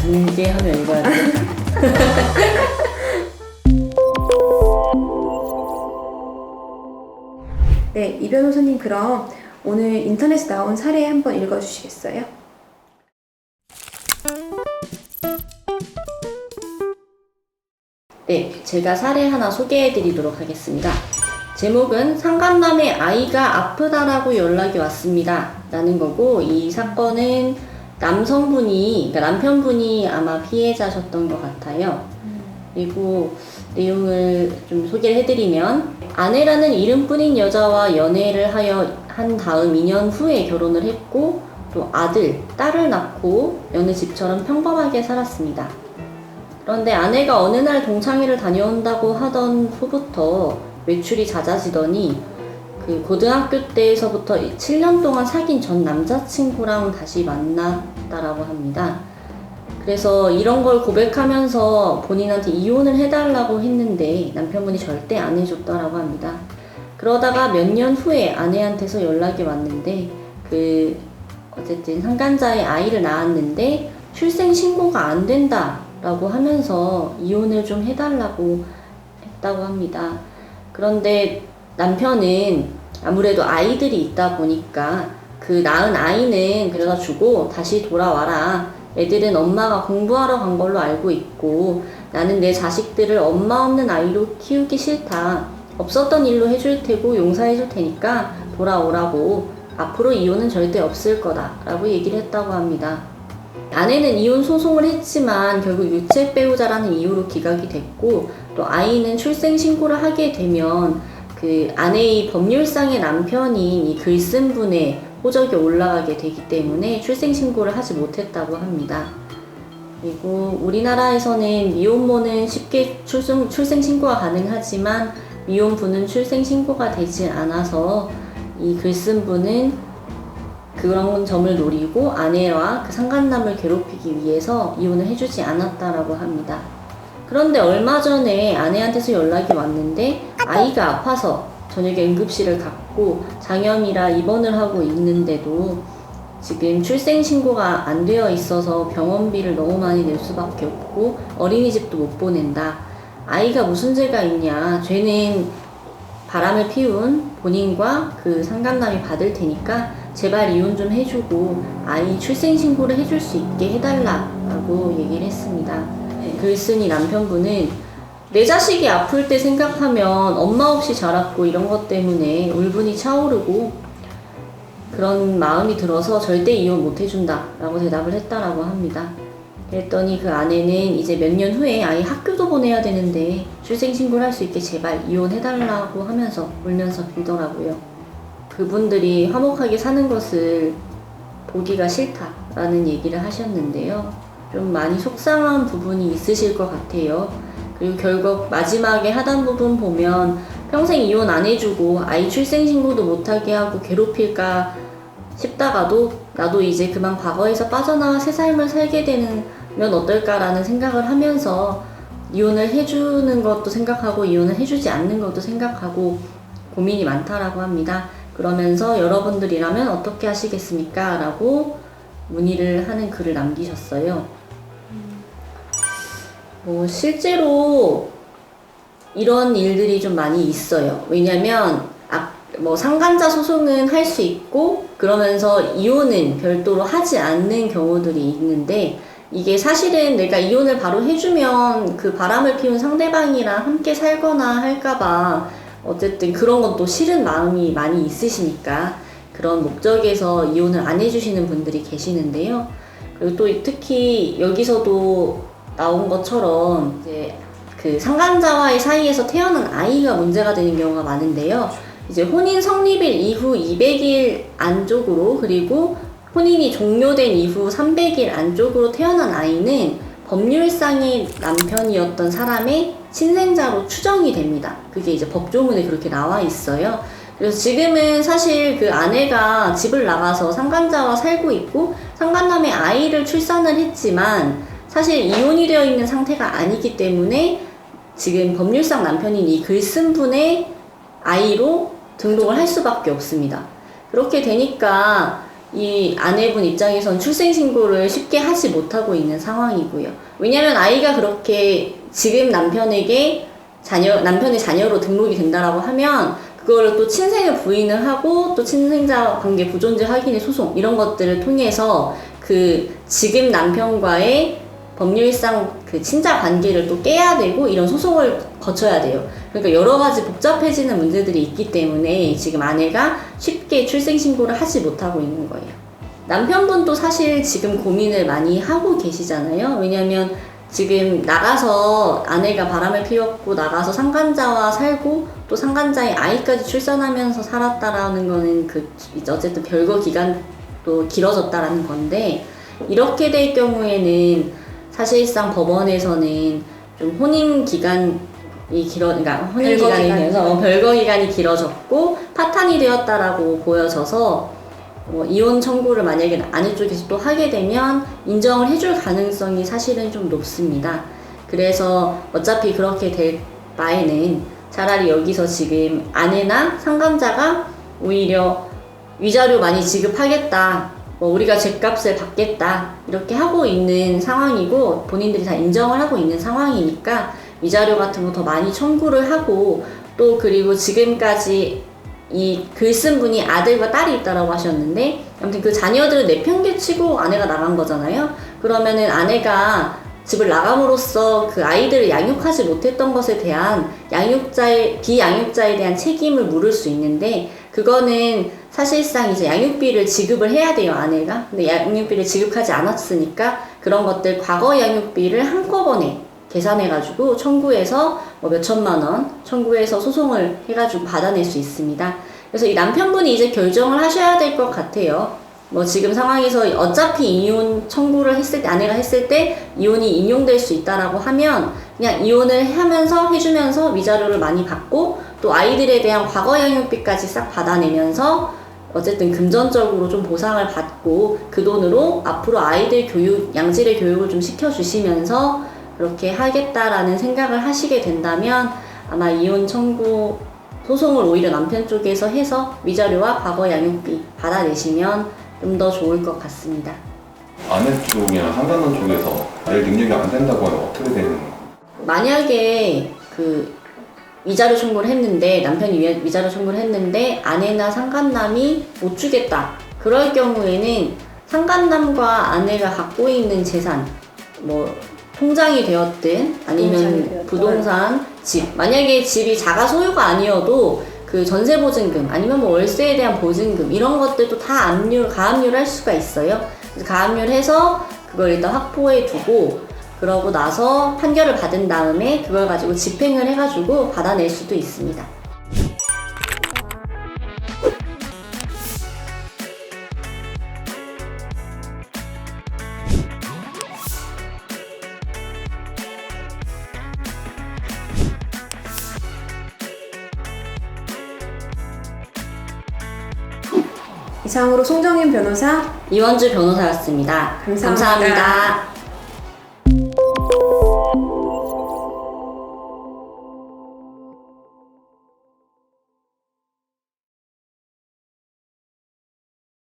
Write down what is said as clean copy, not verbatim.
길게 하면 읽어야 돼. 네, 이 변호사님 그럼 오늘 인터넷에 나온 사례 한번 읽어주시겠어요? 네, 제가 사례 하나 소개해 드리도록 하겠습니다. 제목은 상간남의 아이가 아프다라고 연락이 왔습니다 라는 거고, 이 사건은 남성분이, 그러니까 남편분이 아마 피해자셨던 것 같아요. 그리고 내용을 좀 소개를 해드리면, 아내라는 이름뿐인 여자와 연애를 한 다음 2년 후에 결혼을 했고, 또 아들, 딸을 낳고 여느 집처럼 평범하게 살았습니다. 그런데 아내가 어느 날 동창회를 다녀온다고 하던 후부터 외출이 잦아지더니 그 고등학교 때에서부터 7년 동안 사귄 전 남자친구랑 다시 만났다라고 합니다. 그래서 이런 걸 고백하면서 본인한테 이혼을 해달라고 했는데 남편분이 절대 안 해줬다라고 합니다. 그러다가 몇 년 후에 아내한테서 연락이 왔는데 어쨌든 상간자의 아이를 낳았는데 출생 신고가 안 된다라고 하면서 이혼을 좀 해달라고 했다고 합니다. 그런데 남편은 아무래도 아이들이 있다 보니까 그 낳은 아이는 그래가지고 다시 돌아와라. 애들은 엄마가 공부하러 간 걸로 알고 있고 나는 내 자식들을 엄마 없는 아이로 키우기 싫다. 없었던 일로 해줄 테고 용서해줄 테니까 돌아오라고. 앞으로 이혼은 절대 없을 거다 라고 얘기를 했다고 합니다. 아내는 이혼 소송을 했지만 결국 유책 배우자라는 이유로 기각이 됐고, 또 아이는 출생 신고를 하게 되면 그 아내의 법률상의 남편인 이 글쓴 분의 호적이 올라가게 되기 때문에 출생 신고를 하지 못했다고 합니다. 그리고 우리나라에서는 미혼모는 쉽게 출생 신고가 가능하지만 미혼부는 출생 신고가 되지 않아서 이 글쓴 분은 그런 점을 노리고 아내와 그 상간남을 괴롭히기 위해서 이혼을 해주지 않았다라고 합니다. 그런데 얼마 전에 아내한테서 연락이 왔는데 아이가 아파서 저녁에 응급실을 갔고 장염이라 입원을 하고 있는데도 지금 출생신고가 안 되어 있어서 병원비를 너무 많이 낼 수밖에 없고 어린이집도 못 보낸다. 아이가 무슨 죄가 있냐. 죄는 바람을 피운 본인과 그 상간남이 받을 테니까 제발 이혼 좀 해주고 아이 출생신고를 해줄 수 있게 해달라고 얘기를 했습니다. 글쓴이 남편분은 내 자식이 아플 때 생각하면 엄마 없이 자랐고 이런 것 때문에 울분이 차오르고 그런 마음이 들어서 절대 이혼 못 해준다 라고 대답을 했다라고 합니다. 그랬더니 그 아내는 이제 몇 년 후에 아이 학교도 보내야 되는데 출생신고를 할 수 있게 제발 이혼해달라고 하면서 울면서 빌더라고요. 그분들이 화목하게 사는 것을 보기가 싫다라는 얘기를 하셨는데요. 좀 많이 속상한 부분이 있으실 것 같아요. 그리고 결국 마지막에 하단 부분 보면 평생 이혼 안 해주고 아이 출생신고도 못하게 하고 괴롭힐까 싶다가도 나도 이제 그만 과거에서 빠져나와 새 삶을 살게 되면 어떨까라는 생각을 하면서 이혼을 해주는 것도 생각하고 이혼을 해주지 않는 것도 생각하고 고민이 많다라고 합니다. 그러면서 여러분들이라면 어떻게 하시겠습니까? 라고 문의를 하는 글을 남기셨어요. 실제로 이런 일들이 좀 많이 있어요. 왜냐면 상간자 소송은 할 수 있고 그러면서 이혼은 별도로 하지 않는 경우들이 있는데, 이게 사실은 내가 이혼을 바로 해주면 그 바람을 피운 상대방이랑 함께 살거나 할까봐 어쨌든 그런 건 또 싫은 마음이 많이 있으시니까 그런 목적에서 이혼을 안 해주시는 분들이 계시는데요. 그리고 또 특히 여기서도 나온 것처럼 이제 그 상간자와의 사이에서 태어난 아이가 문제가 되는 경우가 많은데요. 이제 혼인 성립일 이후 200일 안쪽으로, 그리고 혼인이 종료된 이후 300일 안쪽으로 태어난 아이는 법률상의 남편이었던 사람의 친생자로 추정이 됩니다. 그게 이제 법조문에 그렇게 나와 있어요. 그래서 지금은 사실 그 아내가 집을 나가서 상간자와 살고 있고 상간남의 아이를 출산을 했지만 사실 이혼이 되어 있는 상태가 아니기 때문에 지금 법률상 남편인 이 글쓴 분의 아이로 등록을 할 수밖에 없습니다. 그렇게 되니까 이 아내분 입장에선 출생신고를 쉽게 하지 못하고 있는 상황이고요. 왜냐면 아이가 그렇게 지금 남편의 자녀로 등록이 된다라고 하면 그거를 또 친생을 부인을 하고 또 친생자 관계 부존재 확인의 소송 이런 것들을 통해서 그 지금 남편과의 법률상 그 친자 관계를 또 깨야 되고 이런 소송을 거쳐야 돼요. 그러니까 여러 가지 복잡해지는 문제들이 있기 때문에 지금 아내가 쉽게 출생신고를 하지 못하고 있는 거예요. 남편분도 사실 지금 고민을 많이 하고 계시잖아요. 왜냐면 지금 나가서 아내가 바람을 피웠고 나가서 상간자와 살고 또 상간자의 아이까지 출산하면서 살았다라는 거는 그 어쨌든 별거 기간도 길어졌다라는 건데 이렇게 될 경우에는 사실상 법원에서는 좀 그러니까 혼인 기간이 되어서 별거 기간이 길어졌고 파탄이 되었다라고 보여져서 이혼 청구를 만약에 아내 쪽에서 또 하게 되면 인정을 해줄 가능성이 사실은 좀 높습니다. 그래서 어차피 그렇게 될 바에는 차라리 여기서 지금 아내나 상간자가 오히려 위자료 많이 지급하겠다, 우리가 죗값을 받겠다 이렇게 하고 있는 상황이고 본인들이 다 인정을 하고 있는 상황이니까 위자료 같은 거 더 많이 청구를 하고 또 그리고 지금까지 이 글쓴 분이 아들과 딸이 있다라고 하셨는데 아무튼 그 자녀들을 내팽개치고 아내가 나간 거잖아요. 그러면은 아내가 집을 나감으로써 그 아이들을 양육하지 못했던 것에 대한 비양육자에 대한 책임을 물을 수 있는데 그거는 사실상 이제 양육비를 지급을 해야 돼요, 아내가. 근데 양육비를 지급하지 않았으니까 그런 것들 과거 양육비를 한꺼번에 계산해가지고 청구해서 몇천만 원 청구해서 소송을 해가지고 받아낼 수 있습니다. 그래서 이 남편분이 이제 결정을 하셔야 될 것 같아요. 지금 상황에서 어차피 이혼 청구를 했을 때, 아내가 했을 때 이혼이 인용될 수 있다라고 하면 그냥 이혼을 해주면서 위자료를 많이 받고 또 아이들에 대한 과거 양육비까지 싹 받아내면서 어쨌든 금전적으로 좀 보상을 받고 그 돈으로 앞으로 아이들 양질의 교육을 좀 시켜주시면서 그렇게 하겠다라는 생각을 하시게 된다면 아마 이혼 청구 소송을 오히려 남편 쪽에서 해서 위자료와 과거 양육비 받아내시면 좀 더 좋을 것 같습니다. 아내 쪽이나 상간남 쪽에서 낼 능력이 안 된다고 하면 어떻게 되는 건가요? 만약에 그 위자료 청구를 했는데 남편이 위자료 청구를 했는데 아내나 상간남이 못 주겠다. 그럴 경우에는 상간남과 아내가 갖고 있는 재산 통장이 되었든 아니면 부동산, 집. 만약에 집이 자가 소유가 아니어도 그 전세보증금 아니면 월세에 대한 보증금 이런 것들도 다 가압류를 할 수가 있어요. 그래서 가압류해서 그걸 일단 확보해 두고 그러고 나서 판결을 받은 다음에 그걸 가지고 집행을 해가지고 받아낼 수도 있습니다. 이상으로 송정인 변호사, 이원주 변호사였습니다. 감사합니다. 감사합니다.